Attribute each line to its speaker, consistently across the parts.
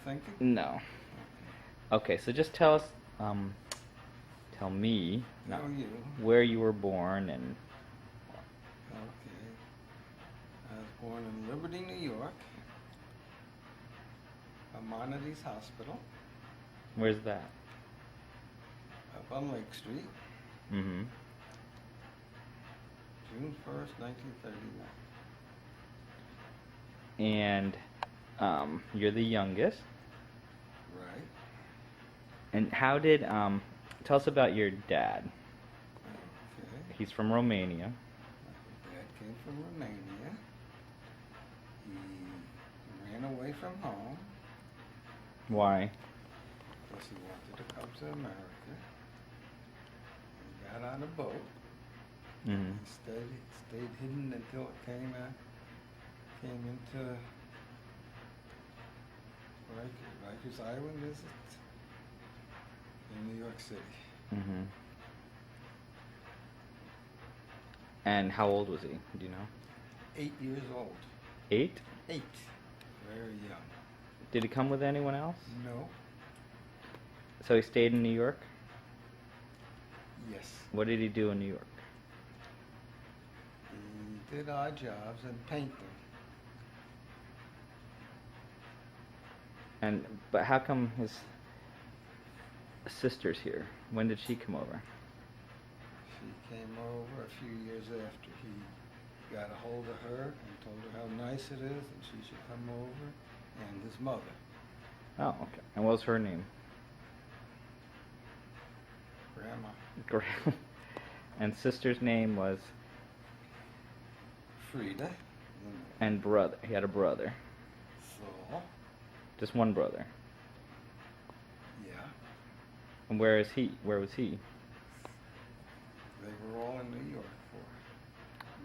Speaker 1: thinking?
Speaker 2: No. Okay, so just tell us, tell me, not
Speaker 1: Oh, you.
Speaker 2: where you were born and.
Speaker 1: Okay. I was born in Liberty, New York. Maimonides Hospital,
Speaker 2: Where's that?
Speaker 1: up on Lake Street,
Speaker 2: Mm-hmm.
Speaker 1: June 1st, 1939.
Speaker 2: And you're the youngest.
Speaker 1: Right.
Speaker 2: And how did tell us about your dad?
Speaker 1: Okay.
Speaker 2: He's from Romania.
Speaker 1: My dad came from Romania. He ran away from home
Speaker 2: Why?
Speaker 1: because he wanted to come to America. He got on a boat.
Speaker 2: Mm-hmm.
Speaker 1: He stayed hidden until it came into Rikers Island, is it? In New York City.
Speaker 2: Mm-hmm. And how old was he? Do you know?
Speaker 1: 8 years old.
Speaker 2: 8?
Speaker 1: 8. Very young.
Speaker 2: Did he come with anyone else?
Speaker 1: No.
Speaker 2: So he stayed in New York?
Speaker 1: Yes.
Speaker 2: What did he do in New York?
Speaker 1: He did odd jobs and painting.
Speaker 2: But how come his sister's here? When did she come over?
Speaker 1: She came over a few years after. He got a hold of her and told her how nice it is and she should come over, and his mother.
Speaker 2: Oh, okay. And what was her name?
Speaker 1: Grandma.
Speaker 2: Great. And sister's name was?
Speaker 1: Frida.
Speaker 2: And brother. He had a brother.
Speaker 1: Saul.
Speaker 2: Just one brother.
Speaker 1: Yeah.
Speaker 2: And where is he? Where was he?
Speaker 1: They were all in New York for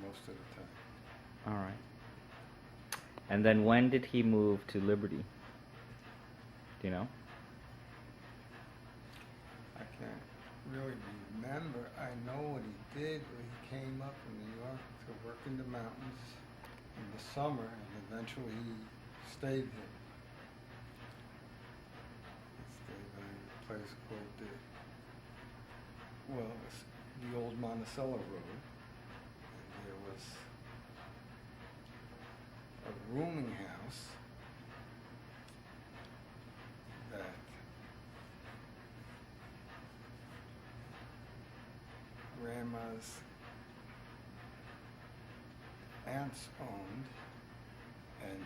Speaker 1: most of the time.
Speaker 2: All right. And then when did he move to Liberty? Do you know?
Speaker 1: I can't really remember. I know what he did when he came up from New York to work in the mountains in the summer, and eventually he stayed here. He stayed by a place called it's the old Monticello Road. And there was a rooming house that Grandma's aunts owned, and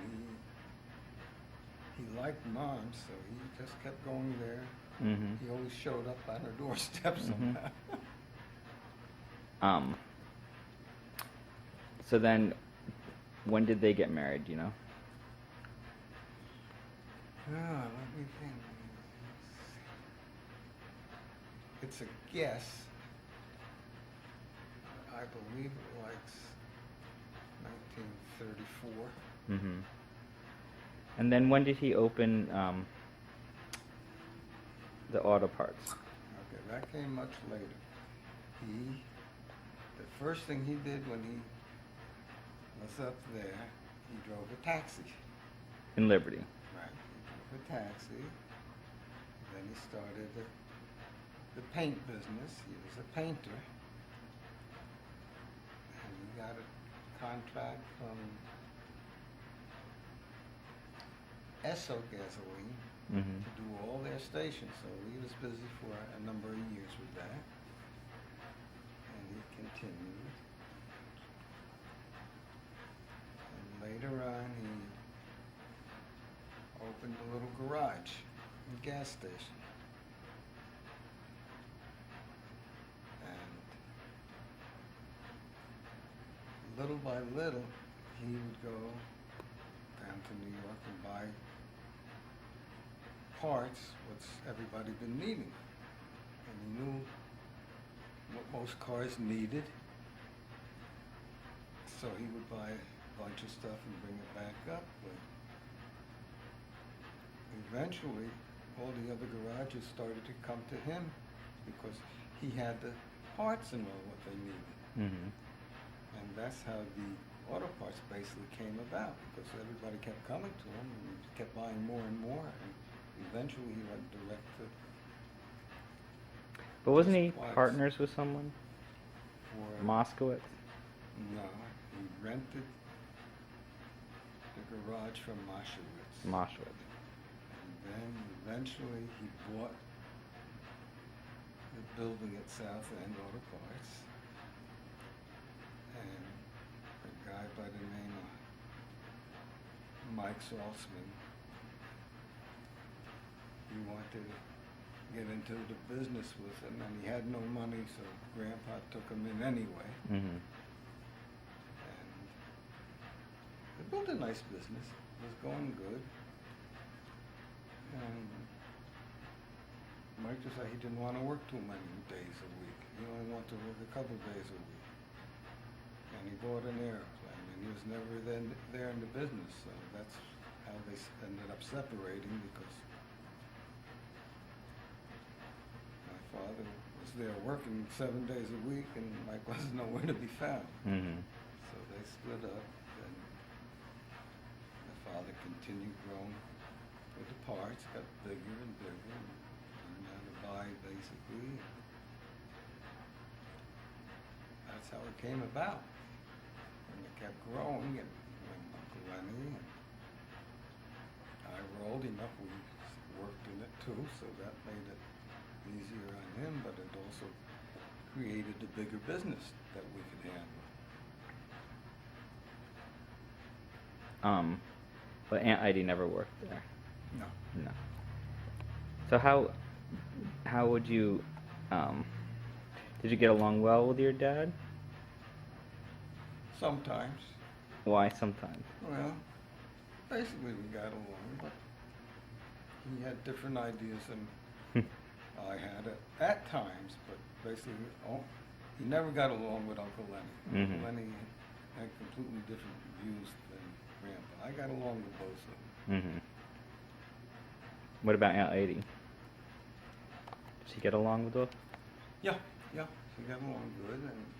Speaker 1: he liked Mom, so he just kept going there.
Speaker 2: Mm-hmm.
Speaker 1: He always showed up on her doorstep somehow.
Speaker 2: So then, when did they get married, do you know?
Speaker 1: Let me think. It's a guess. I believe it was 1934.
Speaker 2: Mm-hmm. And then when did he open the auto parts?
Speaker 1: Okay, that came much later. The first thing he did when he was up there, he drove a taxi.
Speaker 2: In Liberty.
Speaker 1: Right. He drove a taxi. Then he started the paint business. He was a painter. And he got a contract from Esso Gasoline
Speaker 2: Mm-hmm.
Speaker 1: to do all their stations. So he was busy for a number of years with that. And he continued. And later on, he opened a little garage, a gas station. And little by little, he would go down to New York and buy parts, what's everybody been needing. And he knew what most cars needed. So he would buy a bunch of stuff and bring it back up. But eventually, all the other garages started to come to him because he had the parts and all what they needed.
Speaker 2: Mm-hmm.
Speaker 1: And that's how the auto parts basically came about, because everybody kept coming to him and he kept buying more and more. And Eventually, he went direct to.
Speaker 2: But wasn't
Speaker 1: just
Speaker 2: he
Speaker 1: twice.
Speaker 2: partners with someone?
Speaker 1: For
Speaker 2: Moskowitz?
Speaker 1: no, he rented the garage from Moshowitz.
Speaker 2: Moskowitz.
Speaker 1: And then eventually he bought the building at South End Auto Parts. And a guy by the name of Mike Saltzman, he wanted to get into the business with him, and he had no money, so Grandpa took him in anyway.
Speaker 2: Mm-hmm.
Speaker 1: And they built a nice business. It was going good. And Mike decided he didn't want to work too many days a week. He only wanted to work a couple days a week. And he bought an airplane, and he was never then there in the business, so that's how they ended up separating, because my father was there working 7 days a week, and Mike wasn't nowhere to be found.
Speaker 2: Mm-hmm.
Speaker 1: So they split up, and my father continued growing with the parts, got bigger and bigger, and learned how to buy basically. That's how it came about. And it kept growing, and when Uncle Lenny and I were old enough, we worked in it too, so that made it easier on him, but it also created a bigger business that we could handle.
Speaker 2: But Aunt Heidi never worked there.
Speaker 1: No.
Speaker 2: No. So how would you did you get along well with your dad?
Speaker 1: Sometimes.
Speaker 2: Why sometimes?
Speaker 1: Well, basically we got along, but he had different ideas than I had at times, but basically he never got along with Uncle Lenny.
Speaker 2: Mhm.
Speaker 1: Uncle Lenny had completely different views than Grandpa. I got along with both of them.
Speaker 2: Mm-hmm. What about Aunt Heidi? Did she get along with both?
Speaker 1: Yeah, she got along good, and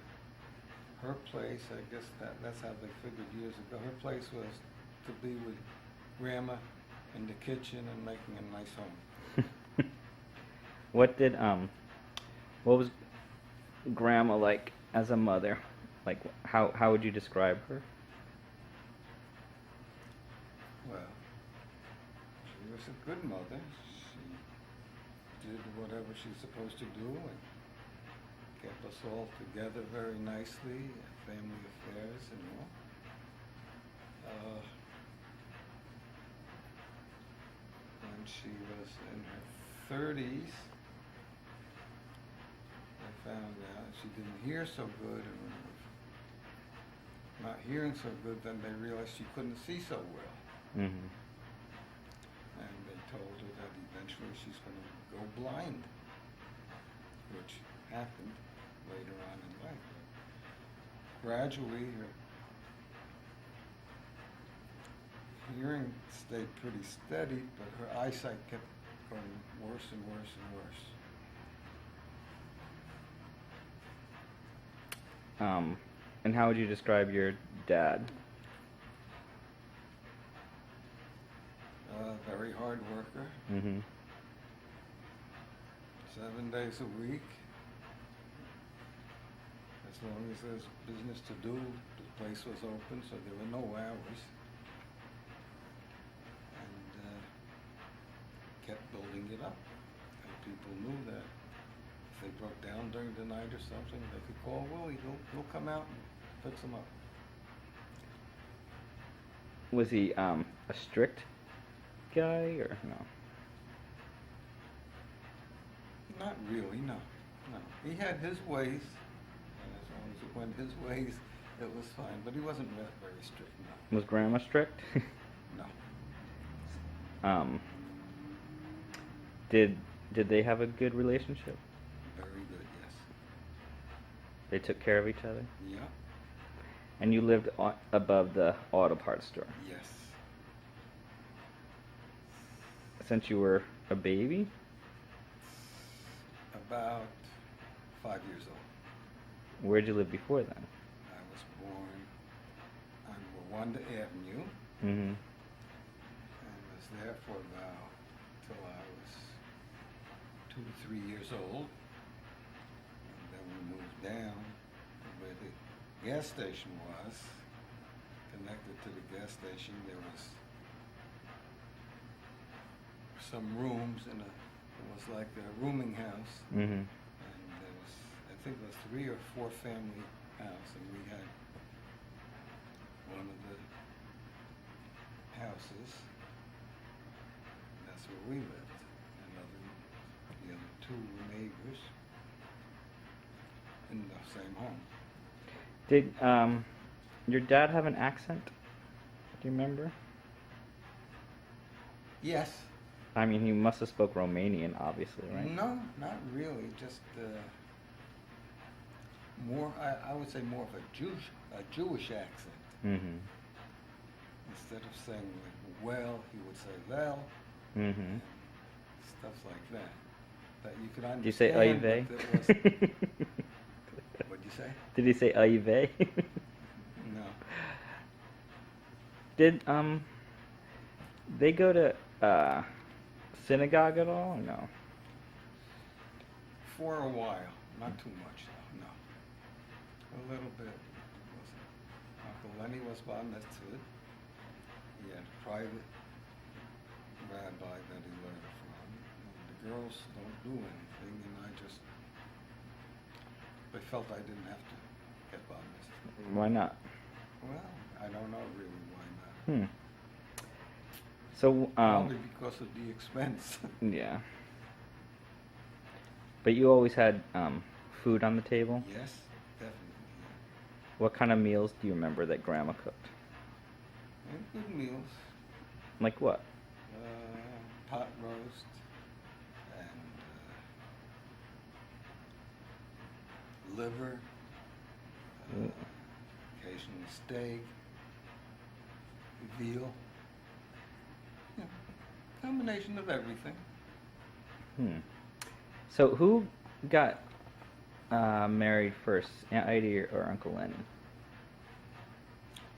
Speaker 1: her place, I guess that's how they figured years ago. Her place was to be with Grandma in the kitchen and making a nice home.
Speaker 2: What was Grandma like as a mother? Like how would you describe her?
Speaker 1: Well, she was a good mother. She did whatever she's supposed to do and kept us all together very nicely, family affairs and all. When she was in her 30s, I found out she didn't hear so good, and when it was not hearing so good, then they realized she couldn't see so well.
Speaker 2: Mm-hmm.
Speaker 1: And they told her that eventually she's going to go blind, which happened later on in life. Gradually, her hearing stayed pretty steady, but her eyesight kept going worse and worse and worse.
Speaker 2: And how would you describe your dad?
Speaker 1: Very hard worker,
Speaker 2: Mm-hmm.
Speaker 1: 7 days a week. As long as there's business to do, the place was open, so there were no hours. And kept building it up. And people knew that if they broke down during the night or something, they could call Willie. He'll come out and fix them up.
Speaker 2: Was he a strict guy or no?
Speaker 1: Not really, no. He had his ways, and as long as it went his ways, it was fine. But he wasn't very strict, no.
Speaker 2: Was Grandma strict?
Speaker 1: No.
Speaker 2: Did they have a good relationship?
Speaker 1: Very good, yes.
Speaker 2: They took care of each other?
Speaker 1: Yeah,
Speaker 2: And you lived above the auto parts store
Speaker 1: yes.
Speaker 2: since you were a baby?
Speaker 1: About 5 years old.
Speaker 2: Where'd you live before then?
Speaker 1: I was born on Rwanda Avenue,
Speaker 2: Mm-hmm.
Speaker 1: and was there for about till I was 2 to 3 years old. And then we moved down to where the gas station was. Connected to the gas station, there was some rooms in it was like a rooming house.
Speaker 2: Mm-hmm.
Speaker 1: And there was, I think it was 3 or 4 family house, and we had one of the houses. That's where we lived. And the other 2 were neighbors in the same home.
Speaker 2: Did your dad have an accent? Do you remember?
Speaker 1: Yes.
Speaker 2: I mean, he must have spoke Romanian, obviously, right?
Speaker 1: No, not really. Just more. I would say more of a Jewish accent.
Speaker 2: Mm-hmm.
Speaker 1: Instead of saying like well, he would say lel.
Speaker 2: Mm-hmm.
Speaker 1: And stuff like that. That you could understand.
Speaker 2: Did you say Aive?
Speaker 1: But that was, what'd you say?
Speaker 2: Did he say Aive?
Speaker 1: No.
Speaker 2: Did they go to synagogue at all? Or no.
Speaker 1: For a while, not too much though. No. A little bit. Uncle Lenny was bar mitzvah. He had a private rabbi that he learned from. And the girls don't do anything, and I felt I didn't have to get bar mitzvah.
Speaker 2: Why not?
Speaker 1: Well, I don't know really why not.
Speaker 2: So
Speaker 1: Probably because of the expense.
Speaker 2: yeah. But you always had food on the table?
Speaker 1: Yes, definitely. Yeah.
Speaker 2: What kind of meals do you remember that Grandma cooked?
Speaker 1: And good meals.
Speaker 2: Like what?
Speaker 1: Pot roast and liver, occasionally steak, veal. Yeah, combination of everything.
Speaker 2: So who got married first, Aunt Heidi or Uncle Lenny?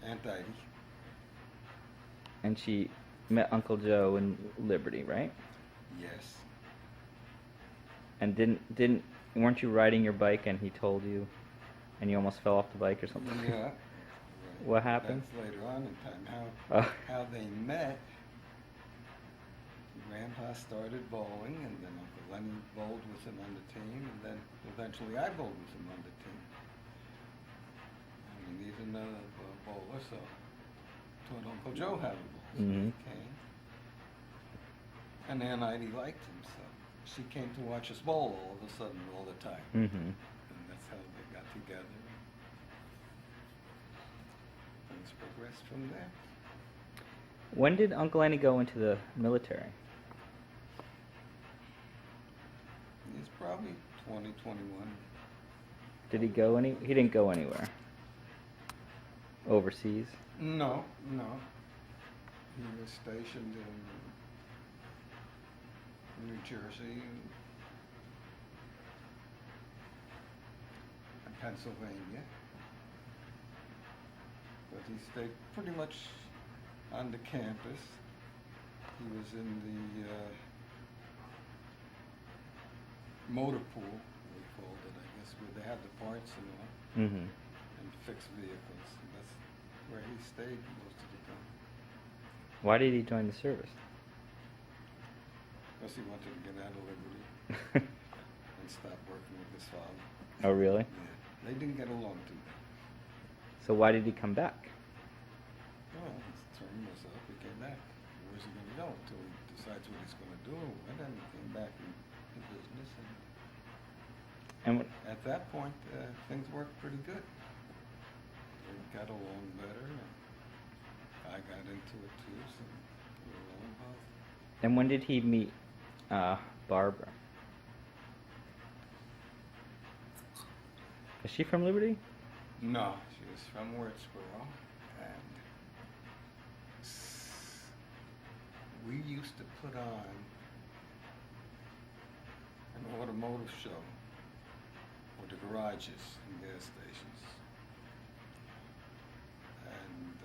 Speaker 1: Aunt Heidi.
Speaker 2: And she met Uncle Joe in Liberty, right?
Speaker 1: Yes.
Speaker 2: And weren't you riding your bike and he told you, and you almost fell off the bike or something?
Speaker 1: Yeah. Right.
Speaker 2: What happened?
Speaker 1: That's later on in time. How they met. Grandpa started bowling, and then Uncle Lenny bowled with him on the team, and then eventually I bowled with him on the team. And we needed another bowler, so taught Uncle Joe how to bowl. So he came. And Aunt Heidi liked him, so she came to watch us bowl all of a sudden, all the time.
Speaker 2: Mm-hmm.
Speaker 1: And that's how they got together. Things progressed from there.
Speaker 2: When did Uncle Lenny go into the military?
Speaker 1: He's probably 20, 21.
Speaker 2: Did he go any? He didn't go anywhere. Overseas?
Speaker 1: No. He was stationed in New Jersey and Pennsylvania. But he stayed pretty much on the campus. He was in the motor pool, we called it, I guess, where they had the parts and all,
Speaker 2: Mm-hmm.
Speaker 1: and fixed vehicles. And that's where he stayed most of the time.
Speaker 2: Why did he join the service?
Speaker 1: Because he wanted to get out of Liberty and stop working with his father.
Speaker 2: Oh, really?
Speaker 1: Yeah. They didn't get along too well.
Speaker 2: So why did he come back?
Speaker 1: Well, his term was up, he came back. Where's he going to go until he decides what he's going to do? And then he came back in business.
Speaker 2: And
Speaker 1: At that point, things worked pretty good. We got along better, and I got into it too, so we were all involved.
Speaker 2: and when did he meet Barbara? Is she from Liberty?
Speaker 1: No, she was from Wurtsboro, and we used to put on an automotive show for the garages and gas stations. And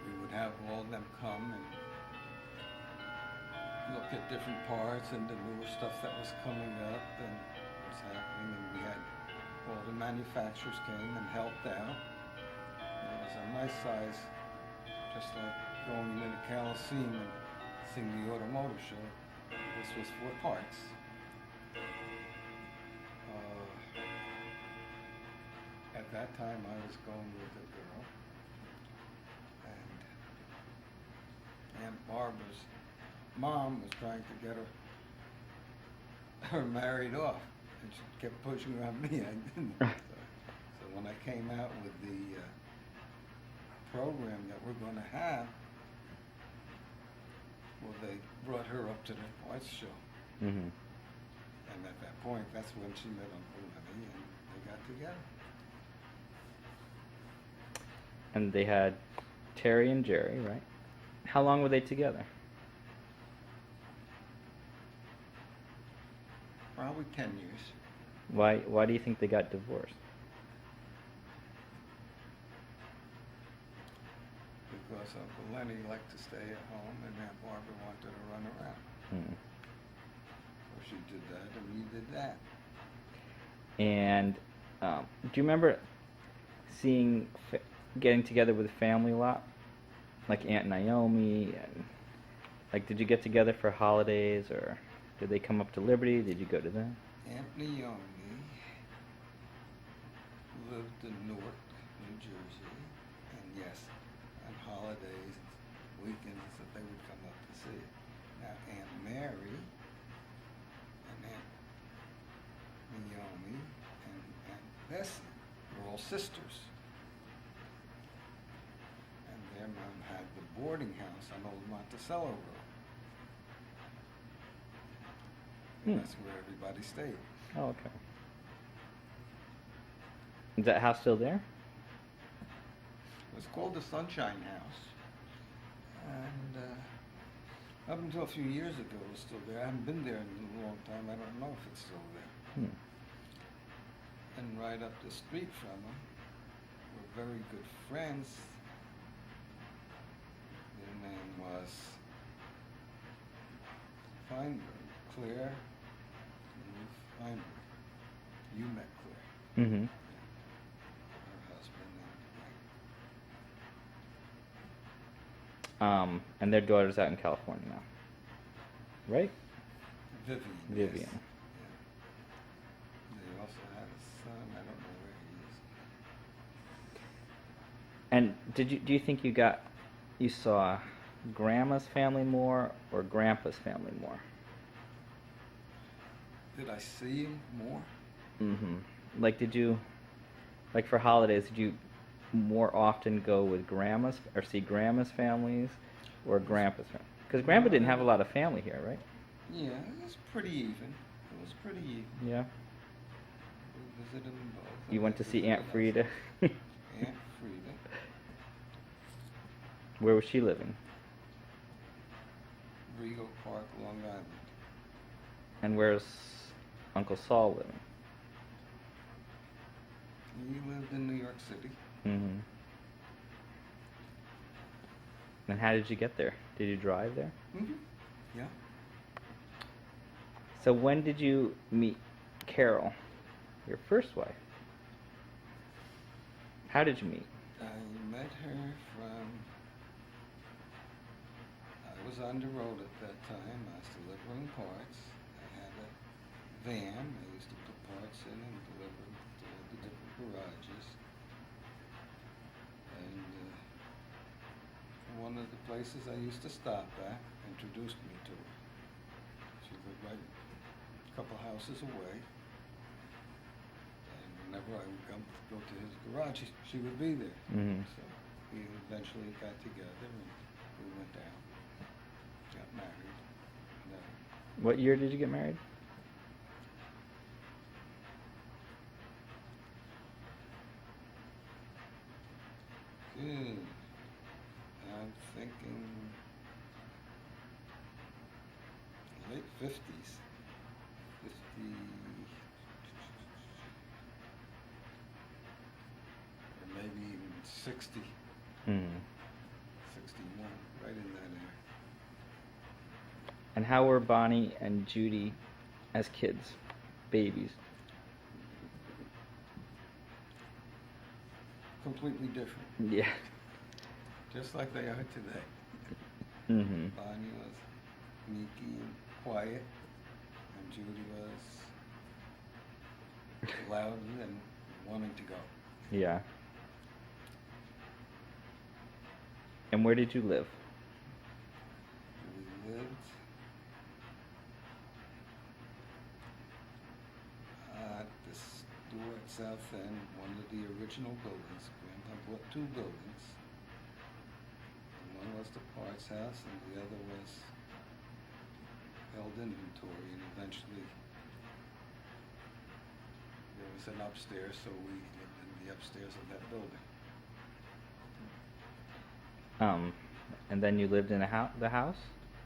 Speaker 1: we would have all of them come and look at different parts and the newer stuff that was coming up and what's happening. And we had all the manufacturers came and helped out. And it was a nice size, just like going into the Coliseum and seeing the automotive show. This was for parts. At that time, I was going with a girl, and Aunt Barbara's mom was trying to get her married off, and she kept pushing on me. I didn't. So when I came out with the program that we're going to have, well, they brought her up to the parts show.
Speaker 2: Mm-hmm.
Speaker 1: And at that point, that's when she met Uncle Lenny, and they got together.
Speaker 2: And they had Terry and Jerry, right? How long were they together?
Speaker 1: Probably 10 years.
Speaker 2: Why do you think they got divorced?
Speaker 1: Because Uncle Lenny liked to stay at home and Aunt Barbara wanted to run around.
Speaker 2: Hmm.
Speaker 1: So she did that and he did that.
Speaker 2: And do you remember getting together with family a lot? Like Aunt Naomi, and like, did you get together for holidays, or did they come up to Liberty? Did you go to them?
Speaker 1: Aunt Naomi lived in Newark, New Jersey, and yes, on holidays, weekends, that they would come up to see it. Now Aunt Mary and Aunt Naomi and Aunt Bessie were all sisters. And their mom had the boarding house on Old Monticello Road. And that's where everybody stayed.
Speaker 2: Oh, okay. Is that house still there?
Speaker 1: It was called the Sunshine House. And up until a few years ago, it was still there. I haven't been there in a long time. I don't know if it's still there. And right up the street from them were very good friends. Their name was Feinberg, Claire and Ruth Feinberg. You met Claire.
Speaker 2: Mm-hmm.
Speaker 1: Her husband
Speaker 2: And their daughter's out in California now, right?
Speaker 1: Vivian.
Speaker 2: Vivian.
Speaker 1: Yes. Yeah. They also had a son. I don't know where he is.
Speaker 2: And do you think you saw Grandma's family more or Grandpa's family more?
Speaker 1: Did I see him more?
Speaker 2: Mm-hmm. Like, like for holidays, did you more often go with Grandma's or see Grandma's families or Grandpa's family? Because Grandpa didn't have a lot of family here, right?
Speaker 1: Yeah, it was pretty even. It was pretty even.
Speaker 2: Yeah.
Speaker 1: We visited them both.
Speaker 2: You went to see Aunt Frida.
Speaker 1: Aunt Frida.
Speaker 2: Where was she living?
Speaker 1: Regal Park, Long Island.
Speaker 2: And where's Uncle Saul living?
Speaker 1: He lived in New York City.
Speaker 2: Mm-hmm. And how did you get there? Did you drive there?
Speaker 1: Mm-hmm. Yeah.
Speaker 2: So when did you meet Carol, your first wife? How did you meet?
Speaker 1: I met her from... I was on the road at that time. I was delivering parts. I had a van. I used to put parts in and deliver to all the different garages. And one of the places I used to stop at introduced me to her. She lived right a couple houses away. And whenever I would go to his garage, she would be there.
Speaker 2: Mm-hmm.
Speaker 1: So we eventually got together and we went down, got married. And,
Speaker 2: What year did you get married?
Speaker 1: good. I'm thinking late 50s. 50, or maybe even 60,
Speaker 2: Mm.
Speaker 1: 61,
Speaker 2: And how were Bonnie and Judy as kids, babies?
Speaker 1: Completely different,
Speaker 2: Yeah.
Speaker 1: just like they are today.
Speaker 2: Mm-hmm.
Speaker 1: Bonnie was meeky and quiet, and Judy was loud and wanting to go.
Speaker 2: Yeah. And where did you live?
Speaker 1: We lived at the store at South End, one of the original buildings. Grandpa bought two buildings. One was the parts house, and the other was held inventory, and eventually there was an upstairs, so we lived in the upstairs of that building.
Speaker 2: And then you lived in the house?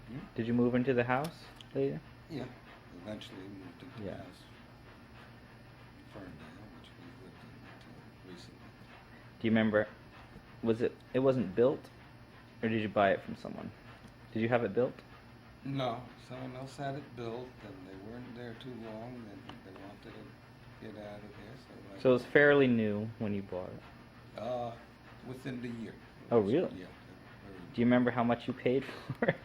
Speaker 1: Hmm?
Speaker 2: Did you move into the house later?
Speaker 1: Yeah, eventually moved into
Speaker 2: Yeah.
Speaker 1: the house in Ferndale, which we lived in until recently.
Speaker 2: Do you remember, it wasn't built, or did you buy it from someone? Did you have it built?
Speaker 1: No, someone else had it built, and they weren't there too long, and they wanted to get out of there, so
Speaker 2: So it was fairly new when you bought it.
Speaker 1: within the year.
Speaker 2: Oh, really?
Speaker 1: Yeah.
Speaker 2: Do you remember how much you paid for it?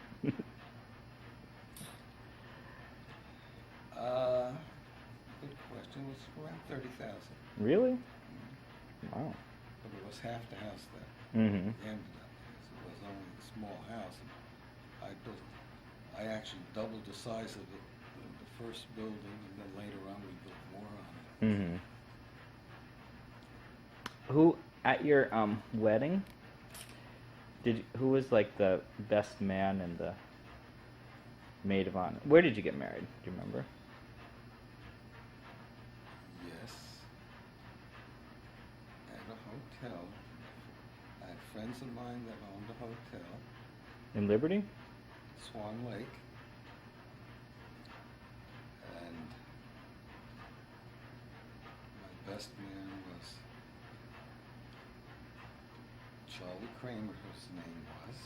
Speaker 1: Good question. It was around 30,000.
Speaker 2: Really?
Speaker 1: Mhm.
Speaker 2: Wow.
Speaker 1: But it was half the house that
Speaker 2: Mm-hmm.
Speaker 1: we ended up with. So it was only a small house. And I actually doubled the size of the first building, and then later on we built more on it.
Speaker 2: Mm-hmm. Who at your wedding? Who was like the best man and the maid of honor? Where did you get married? Do you remember?
Speaker 1: Yes. At a hotel. I had friends of mine that owned a hotel,
Speaker 2: In Liberty?
Speaker 1: Swan Lake. And my best man was Charlie Kramer, his name was.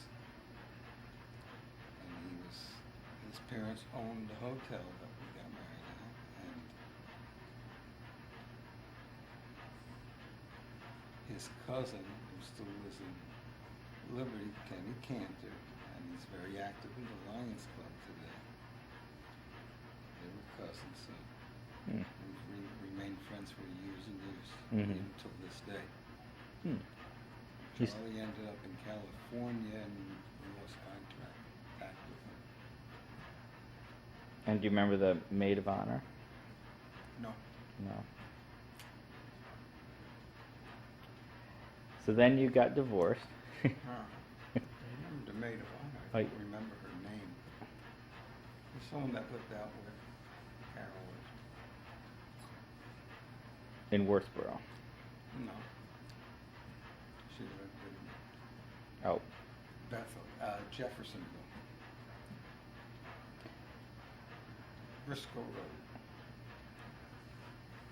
Speaker 1: And his parents owned the hotel that we got married at. And his cousin, who still lives in Liberty, Kenny Cantor, and he's very active in the Lions Club today. They were cousins, so
Speaker 2: Hmm.
Speaker 1: we've remained friends for years and years,
Speaker 2: Mhm.
Speaker 1: even till this day.
Speaker 2: Hmm. He's-
Speaker 1: Charlie ended up in California, and we lost contact with him.
Speaker 2: And do you remember the maid of honor?
Speaker 1: No.
Speaker 2: No. So then you got divorced.
Speaker 1: I remember the maid of honor. I
Speaker 2: Oh,
Speaker 1: don't remember her name. There's someone that lived out where Carol lived.
Speaker 2: In Wurtsboro.
Speaker 1: No. She lived in
Speaker 2: Oh.
Speaker 1: Jeffersonville. Briscoe Road.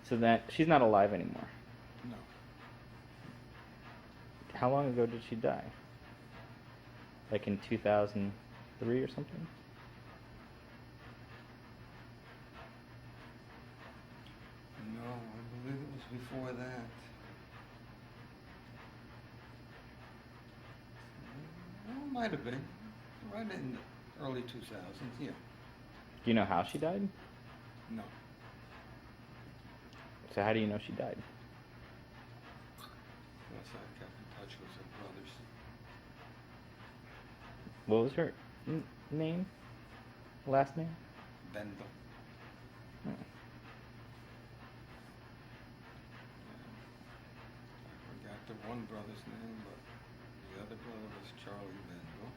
Speaker 2: So that she's not alive anymore.
Speaker 1: No.
Speaker 2: How long ago did she die? Like in 2003 or something?
Speaker 1: No, I believe it was before that. Well, it might have been. Right in the early 2000s, yeah.
Speaker 2: Do you know how she died?
Speaker 1: No.
Speaker 2: So how do you know she died?
Speaker 1: Unless I kept in touch with her brothers.
Speaker 2: What was her name? Last name?
Speaker 1: Bendel.
Speaker 2: Hmm.
Speaker 1: I forgot the one brother's name, but the other brother was Charlie Bendel.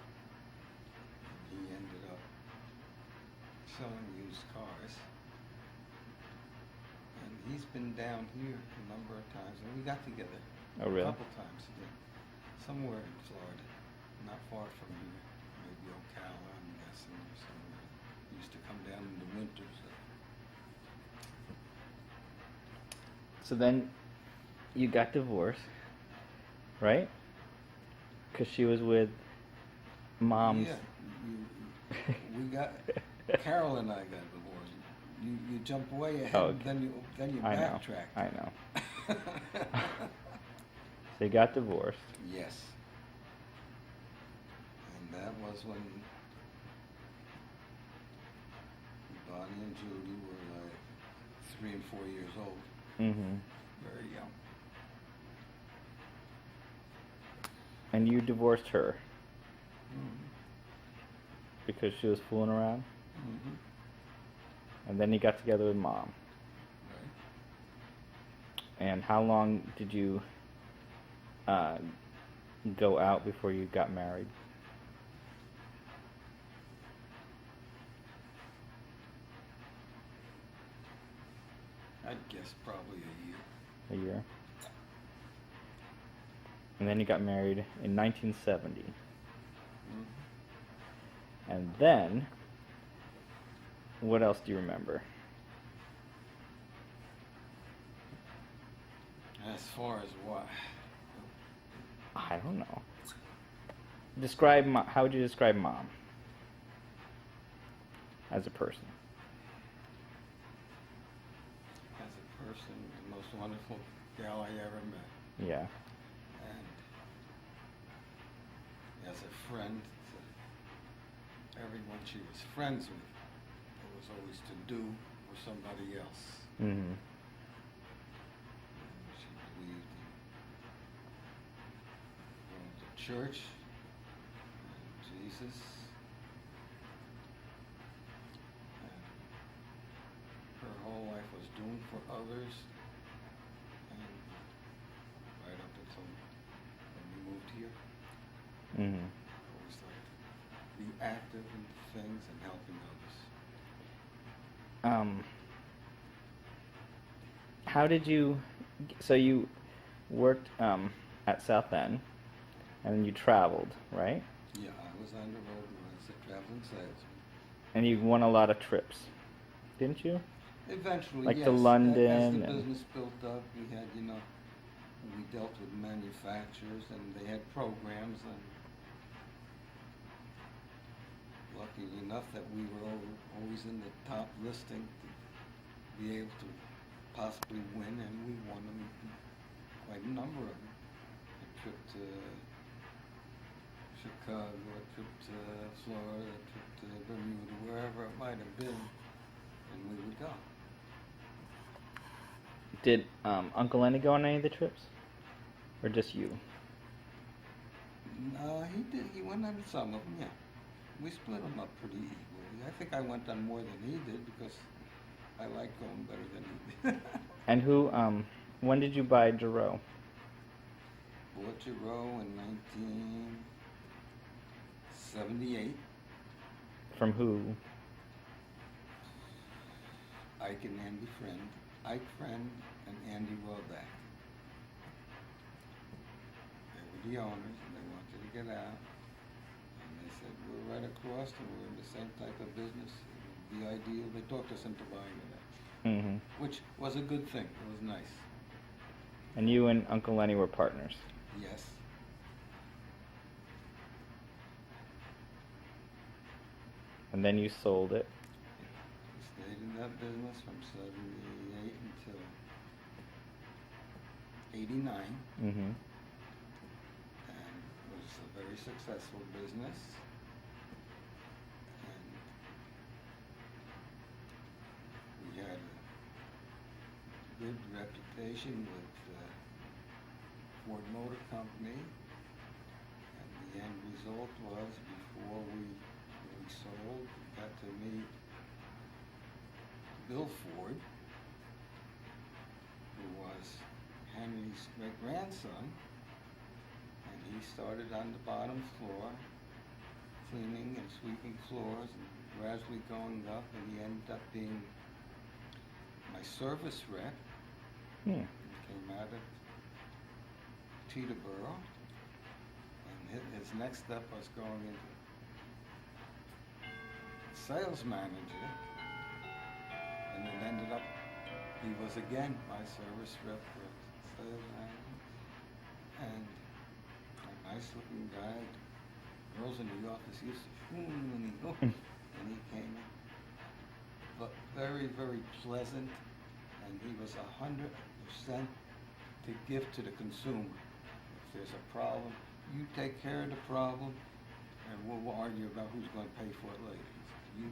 Speaker 1: He ended up selling used cars. And he's been down here a number of times, and we got together
Speaker 2: Oh, really?
Speaker 1: a couple times. Yeah. Somewhere in Florida, not far from here. Maybe Ocala, I'm guessing, or somewhere. He used to come down in the winters.
Speaker 2: So then you got divorced, right? Because she was with mom's.
Speaker 1: Yeah, we got Carol and I got divorced. You jump way ahead,
Speaker 2: Oh,
Speaker 1: and then you
Speaker 2: I know.
Speaker 1: backtrack.
Speaker 2: I know. So you got divorced.
Speaker 1: Yes. And that was when Bonnie and Judy were like 3 and 4 years old.
Speaker 2: Mm-hmm.
Speaker 1: Very young.
Speaker 2: And you divorced her
Speaker 1: Mm-hmm.
Speaker 2: because she was fooling around?
Speaker 1: Mm-hmm.
Speaker 2: And then you got together with Mom.
Speaker 1: Right.
Speaker 2: And how long did you go out before you got married?
Speaker 1: I'd guess probably a year.
Speaker 2: A year. And then you got married in 1970.
Speaker 1: Mm-hmm.
Speaker 2: And then, what else do you remember?
Speaker 1: As far as what?
Speaker 2: I don't know. How would you describe Mom as a person?
Speaker 1: As a person, the most wonderful gal I ever met.
Speaker 2: Yeah.
Speaker 1: And as a friend to everyone she was friends with, there was always to do for somebody else.
Speaker 2: Mm-hmm.
Speaker 1: And she believed in going to church, and Jesus, and her whole life was doing for others, and right up until when we moved here.
Speaker 2: Mm-hmm.
Speaker 1: Always like to be active in things and helping others.
Speaker 2: How did you? So you worked at South End, and then you traveled, right?
Speaker 1: Yeah, I was on the road when I was a traveling salesman.
Speaker 2: And you won a lot of trips, didn't you?
Speaker 1: Eventually,
Speaker 2: Like
Speaker 1: yes.
Speaker 2: to London
Speaker 1: As the
Speaker 2: and-
Speaker 1: business built up, we had, we dealt with manufacturers, and they had programs, and lucky enough that we were always in the top listing to be able to possibly win, and we won them, quite a number of them. A trip to Chicago, a trip to Florida, a trip to Bermuda, wherever it might have been, and we would go.
Speaker 2: Did Uncle Lenny go on any of the trips, or just you?
Speaker 1: No, he did. He went on some of them, yeah. We split them up pretty equally. I think I went on more than he did because I liked going better than he did.
Speaker 2: And who? When did you buy Giroux?
Speaker 1: Bought Giroux in 1978.
Speaker 2: From who?
Speaker 1: Ike and Andy Friend. Ike Friend and Andy Roback. They were the owners and they wanted to get out. And they said, we're right across and we're in the same type of business. It would be ideal. They talked us into buying it,
Speaker 2: Mm-hmm.
Speaker 1: which was a good thing. It was nice.
Speaker 2: And you and Uncle Lenny were partners.
Speaker 1: Yes.
Speaker 2: And then you sold it.
Speaker 1: We stayed in that business from 78 until 89.
Speaker 2: Mm-hmm.
Speaker 1: And it was a very successful business. And we had a good reputation with Ford Motor Company. And the end result was before we sold, we got to meet Bill Ford, who was Henry's great-grandson, and he started on the bottom floor, cleaning and sweeping floors, and gradually going up, and he ended up being my service rep.
Speaker 2: Hmm.
Speaker 1: He came out of Teterboro, and his next step was going into sales manager, and it ended up he was again my service rep for sales manager, and a nice looking guy. Girls in the office used to when he came in, very, very pleasant, and he was 100% to give to the consumer. If there's a problem, you take care of the problem, and we'll argue about who's going to pay for it later. He says, you,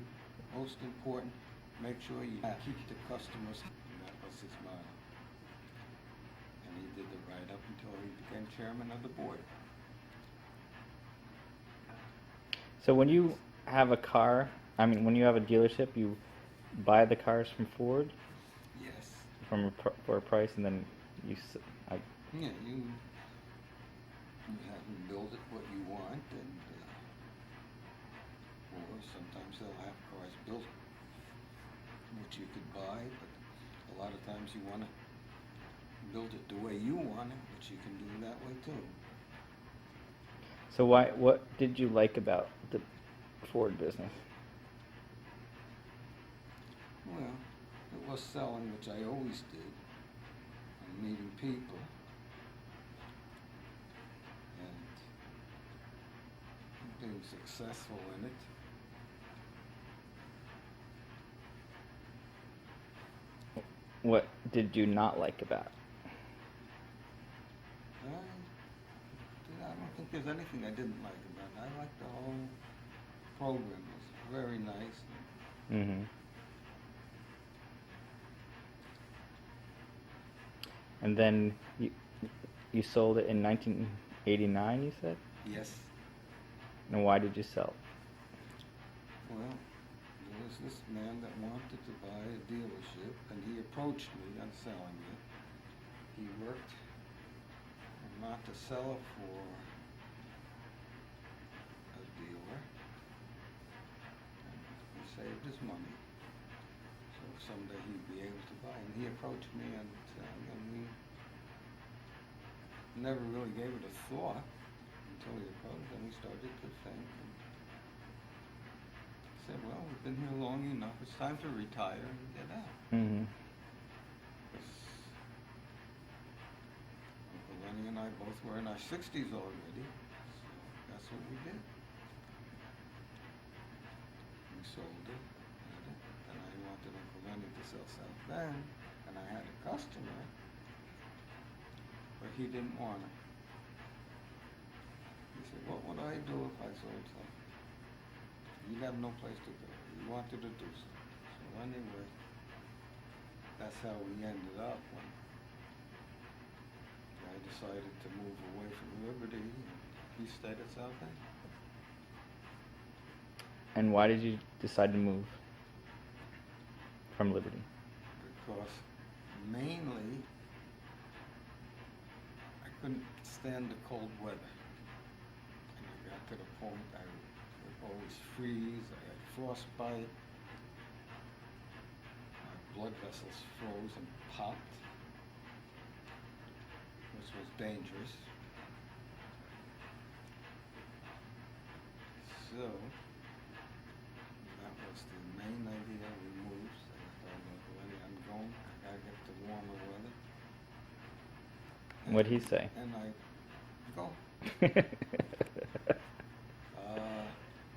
Speaker 1: most important, make sure you keep the customers. And that was his motto. And he did it right up until he became chairman of the board.
Speaker 2: So when you have a car, I mean, when you have a dealership, you buy the cars from Ford
Speaker 1: Yes.
Speaker 2: for a price, and then
Speaker 1: Yeah, you have them build it what you want, and or sometimes they'll have cars built which you could buy, but a lot of times you want to build it the way you want it, which you can do that way too.
Speaker 2: So what did you like about the Ford business?
Speaker 1: Well, it was selling, which I always did, and meeting people, and being successful in it.
Speaker 2: What did you not like about it?
Speaker 1: I don't think there's anything I didn't like about it. I liked the whole program. It was very nice.
Speaker 2: Mm-hmm. And then you sold it in 1989, you said?
Speaker 1: Yes.
Speaker 2: And why did you sell it?
Speaker 1: Well, there was this man that wanted to buy a dealership, and he approached me on selling it. He worked not to sell it for a dealer, and he saved his money, so someday he'd be able to buy. And he approached me on selling, and we never really gave it a thought until he approached, and we started to think. And said, well, we've been here long enough. It's time to retire and get out.
Speaker 2: Mm-hmm.
Speaker 1: Uncle Lenny and I both were in our 60s already, so that's what we did. We sold it, and I wanted Uncle Lenny to sell South Bend, and I had a customer, but he didn't want it. He said, what would I do if I sold something? You'd have no place to go. He wanted to do so. So anyway, that's how we ended up when I decided to move away from Liberty, and he stayed at South End.
Speaker 2: And why did you decide to move from Liberty?
Speaker 1: Because mainly I couldn't stand the cold weather. And I got to the point I would always freeze, I had frostbite, my blood vessels froze and popped, which was dangerous. So, that was the main idea. We moved. So I thought, well, I'm going. I gotta get to warmer weather.
Speaker 2: What'd he say?
Speaker 1: And I go.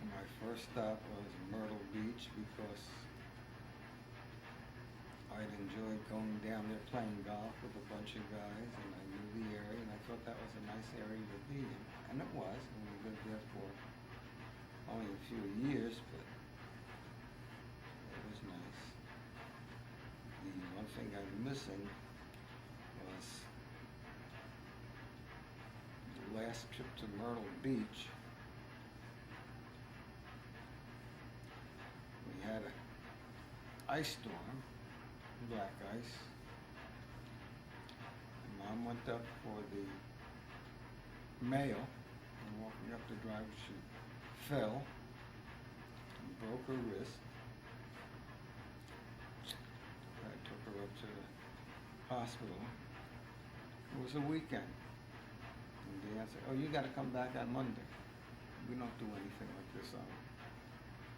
Speaker 1: My first stop was Myrtle Beach because I'd enjoyed going down there playing golf with a bunch of guys, and I knew the area, and I thought that was a nice area to be in. And it was, and we lived there for only a few years, but it was nice. The one thing I'm missing was the last trip to Myrtle Beach. We had an ice storm, black ice. And Mom went up for the mail, and walking up the driveway, she fell and broke her wrist. I took her up to the hospital. It was a weekend. And the aunt said, oh, you got to come back on Monday. We don't do anything like this on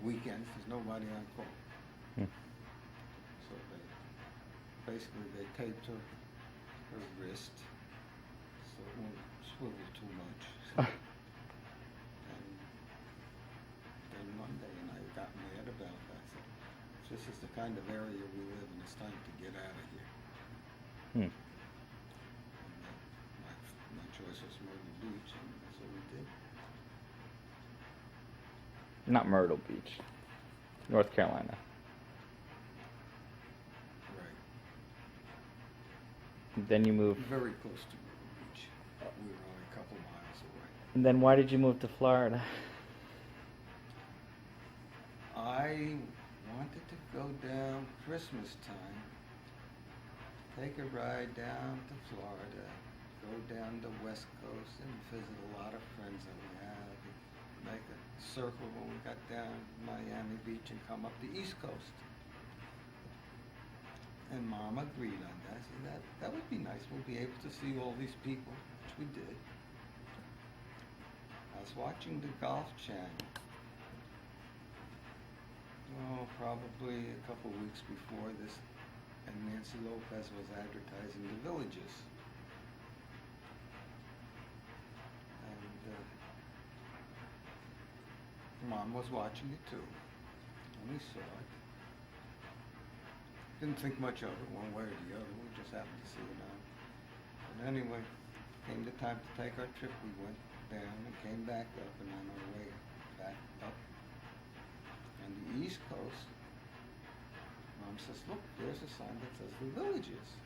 Speaker 1: weekends. There's nobody on call. So they taped her wrist so it won't swivel too much. And then Monday, and I got mad about that. So this is the kind of area we live in. It's time to get out of here.
Speaker 2: Hmm.
Speaker 1: And my choice was Myrtle Beach, and that's what we did.
Speaker 2: Not Myrtle Beach, North Carolina.
Speaker 1: Right.
Speaker 2: Then you moved.
Speaker 1: Very close to Myrtle Beach. We were only a couple miles away.
Speaker 2: And then why did you move to Florida?
Speaker 1: I wanted to go down Christmas time, take a ride down to Florida, go down the West Coast and visit a lot of friends that we have, make a circle when we got down Miami Beach and come up the East Coast. And Mom agreed on that. I said, that would be nice. We'll be able to see all these people, which we did. I was watching the Golf Channel. Oh, probably a couple weeks before this, and Nancy Lopez was advertising the villages. And Mom was watching it too, and we saw it. Didn't think much of it one way or the other, we just happened to see it on. But anyway, came the time to take our trip, we went down and came back up, and on our way back up on the East Coast, Mom says, look, there's a sign that says the villages.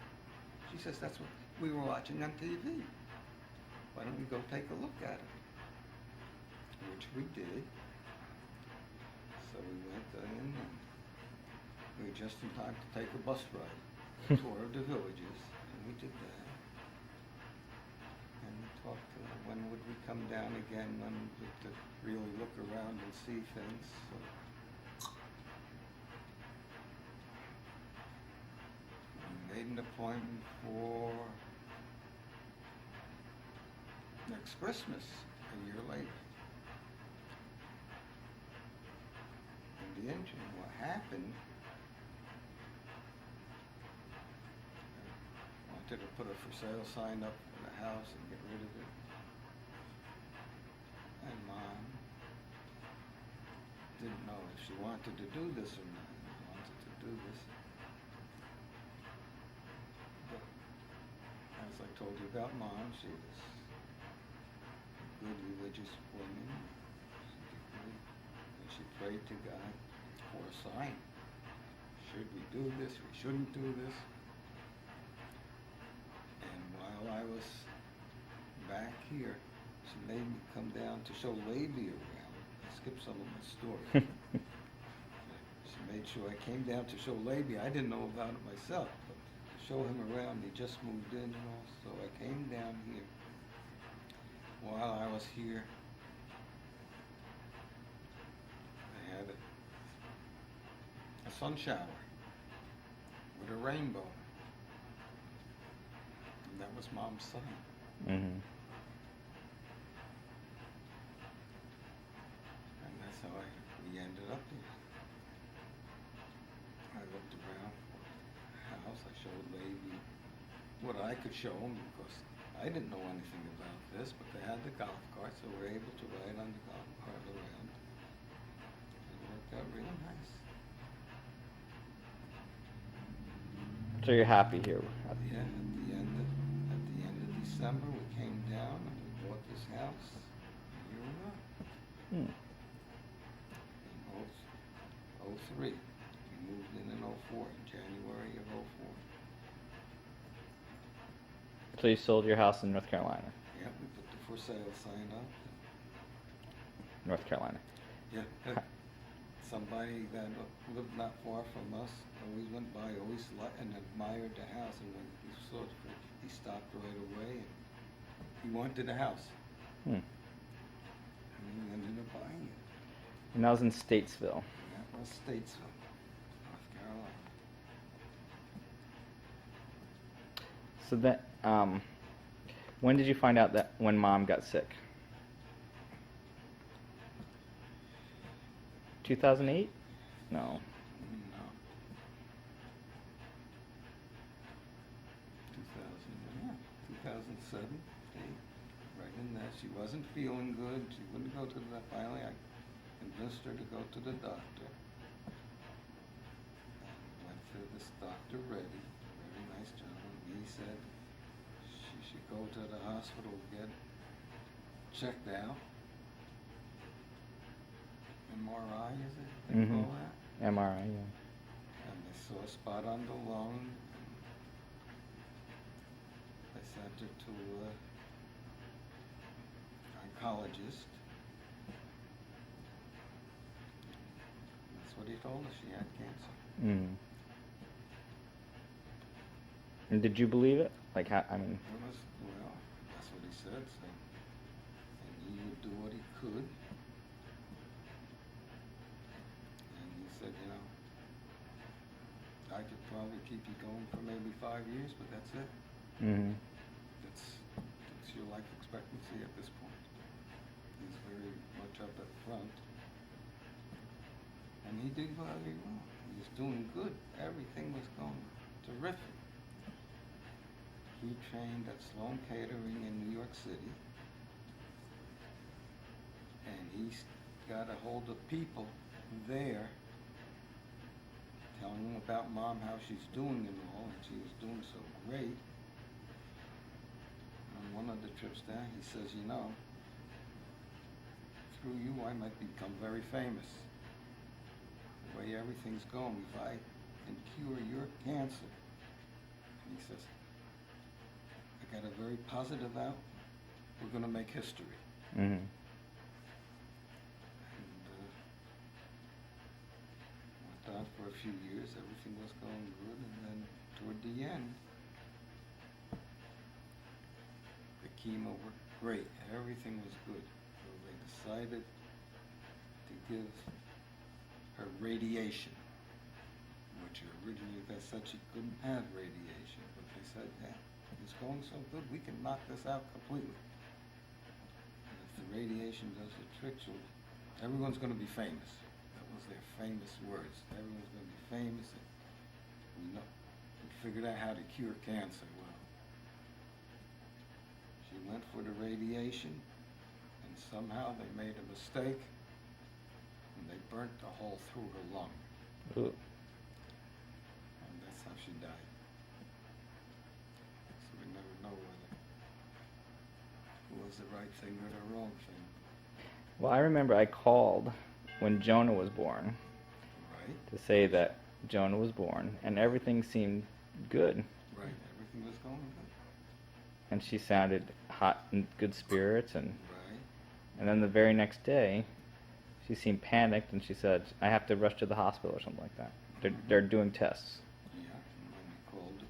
Speaker 1: She says, that's what we were watching on TV. Why don't we go take a look at it? Which we did. So we went in, and we were just in time to take a bus ride, a tour of the villages, and we did that. And we talked to when would we come down again, when we could really look around and see things. So we made an appointment for next Christmas, a year later. And the engine, what happened, I wanted to put a for sale sign up for the house and get rid of it. And Mom didn't know if she wanted to do this or not. She wanted to do this. But as I told you about Mom, she was a good religious woman. And she prayed to God for a sign. Should we do this? We shouldn't do this. And while I was back here, she made me come down to show Levy around. I skipped some of my story. She made sure I came down to show Levy. I didn't know about it myself, but to show him around. He just moved in and all, so I came down here. While I was here, I had a sun shower with a rainbow. And that was Mom's sign.
Speaker 2: Mm-hmm.
Speaker 1: And that's how we ended up here. I looked around for a house. I showed Levy what I could show him because I didn't know anything about this, but they had the golf cart, so we were able to ride on the golf cart around. It worked out real nice.
Speaker 2: So you're happy here?
Speaker 1: Yeah, at the end of December, we came down and we bought this house. Here we are.
Speaker 2: Hmm.
Speaker 1: In 03. We moved in 04, in January of 04.
Speaker 2: So you sold your house in North Carolina?
Speaker 1: Yeah, we put the for sale sign up.
Speaker 2: North Carolina.
Speaker 1: Yeah, somebody that lived not far from us always went by, always and admired the house, and when he saw it, he stopped right away, and he wanted a house.
Speaker 2: Hmm.
Speaker 1: And we ended up buying it.
Speaker 2: And that was in Statesville.
Speaker 1: And that was Statesville, North Carolina.
Speaker 2: So that, when did you find out that when Mom got sick? 2008? No.
Speaker 1: No. 2007, 8, right in there. She wasn't feeling good. She wouldn't go to the, finally I convinced her to go to the doctor. to this Dr. Reddy, very nice gentleman. He said she should go to the hospital to get checked out. MRI, is it? They
Speaker 2: Mhm.
Speaker 1: call that?
Speaker 2: MRI, yeah.
Speaker 1: And they saw a spot on the lung. They sent her to an oncologist. That's what he told her. She had cancer.
Speaker 2: Mm. And did you believe it? Like, how, I mean,
Speaker 1: It was, well, that's what he said. So, and he would do what he could. And he said, you know, I could probably keep you going for maybe 5 years, but that's it.
Speaker 2: mhm.
Speaker 1: That's your life expectancy at this point. He's very much up at front. And he did very well. He was doing good. Everything was going terrific. He trained at Sloan Catering in New York City. And he's got a hold of people there telling them about Mom, how she's doing and all, and she was doing so great. On one of the trips down, he says, you know, through you I might become very famous. The way everything's going, if I can cure your cancer. And he says, I got a very positive out. We're going to make history.
Speaker 2: Mhm.
Speaker 1: And went on for a few years. Everything was going good. And then toward the end, the chemo worked great. Everything was good. So they decided to give her radiation, which originally they said she couldn't have radiation. But they said, yeah, it's going so good, we can knock this out completely. And if the radiation does the trick, everyone's going to be famous. That was their famous words. Everyone's going to be famous. And we figured out how to cure cancer. Well, she went for the radiation, and somehow they made a mistake, and they burnt a hole through her lung.
Speaker 2: Ooh.
Speaker 1: And that's how she died. So we never know whether it was the right thing or the wrong thing.
Speaker 2: Well, I remember I called when Jonah was born
Speaker 1: Right?
Speaker 2: to say that Jonah was born, and everything seemed good.
Speaker 1: Right. Everything was going good.
Speaker 2: And she sounded hot and good spirits, and
Speaker 1: Right.
Speaker 2: then the very next day, she seemed panicked, and she said, "I have to rush to the hospital," or something like that. They're doing tests.
Speaker 1: Yeah. And when we called it,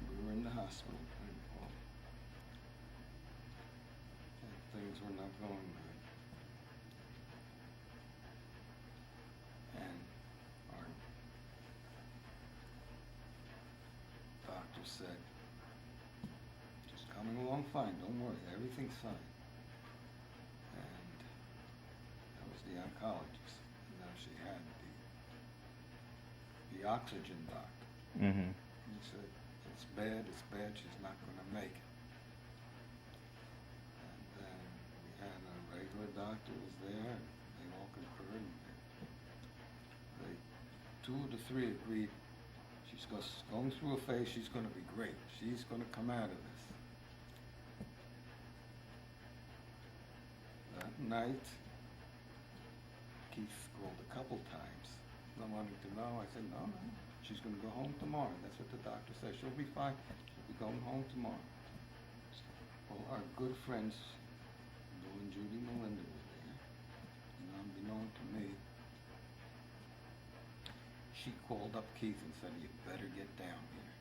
Speaker 1: we were in the hospital. And things were not going good. And our doctor said, just coming along fine, don't worry, everything's fine. And that was the oncologist. And now she had the oxygen doctor.
Speaker 2: Mm-hmm.
Speaker 1: And he said, it's bad, she's not going to make it. And then we had a regular doctor was there, and they all concurred, and they, 2 of the 3 agreed, she's going through a phase, she's going to be great. She's going to come out of this. That night, Keith called a couple times, not wanting to know. I said, no, she's going to go home tomorrow. That's what the doctor said. She'll be fine. She'll be going home tomorrow. Well, our good friends, Bill and Judy Melinda, were there. And unbeknown to me, she called up Keith and said, you better get down here.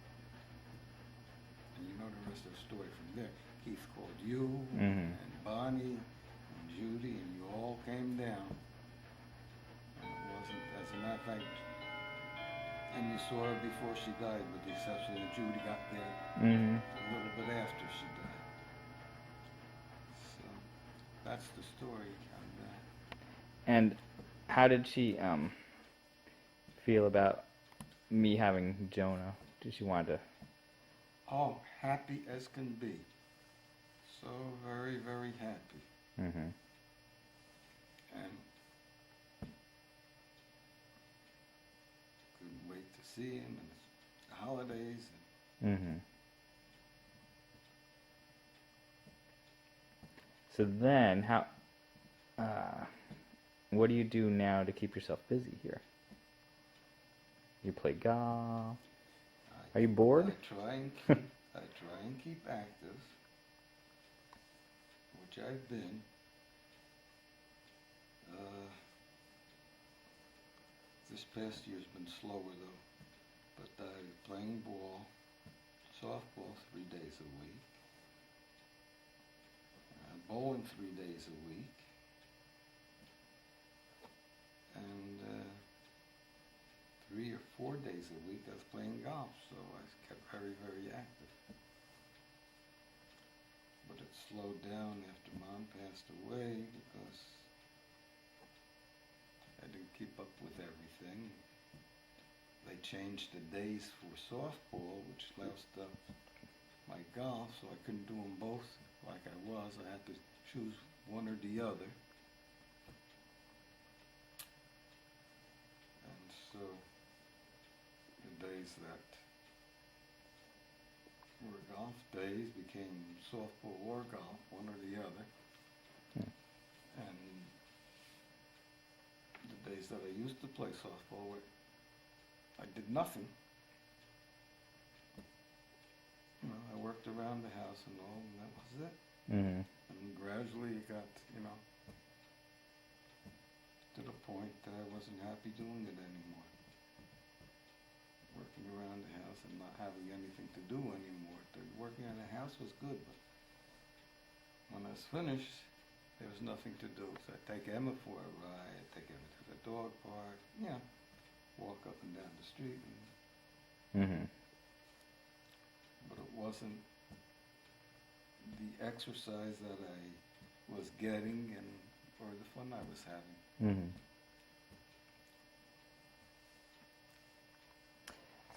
Speaker 1: And you know the rest of the story from there. Keith called you
Speaker 2: Mhm.
Speaker 1: and Bonnie and Judy, and you all came down. And it wasn't, as a matter of fact, and you saw her before she died, with the exception that Judy got there
Speaker 2: Mm-hmm.
Speaker 1: a little bit after she died. So that's the story on that.
Speaker 2: And how did she feel about me having Jonah? Did she want to?
Speaker 1: Oh, happy as can be. So very, very happy.
Speaker 2: Mm-hmm.
Speaker 1: And could see him, and it's the holidays.
Speaker 2: Mm-hmm. So then, what do you do now to keep yourself busy here? You play golf. Are you bored?
Speaker 1: I try and keep active, which I've been. This past year's been slower though, but I'm playing ball, softball 3 days a week, bowling 3 days a week, and 3 or 4 days a week I was playing golf, so I kept very, very active. But it slowed down after Mom passed away because I didn't keep up with everything. They changed the days for softball, which loused up my golf, so I couldn't do them both like I was. I had to choose one or the other. And so the days that were golf days became softball or golf, one or the other. And the days that I used to play softball, I did nothing. You know, I worked around the house and all, and that was it.
Speaker 2: Mm-hmm.
Speaker 1: And gradually it got, to the point that I wasn't happy doing it anymore. Working around the house and not having anything to do anymore. Working on the house was good, but when I was finished, there was nothing to do. So I'd take Emma for a ride, I'd take Emma to the dog park, walk up and down the street.
Speaker 2: Mm-hmm.
Speaker 1: But it wasn't the exercise that I was getting or the fun I was having.
Speaker 2: Mm-hmm.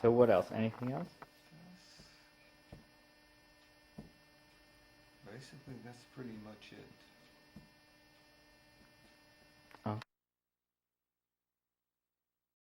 Speaker 2: So what else? Anything else?
Speaker 1: Basically, that's pretty much it.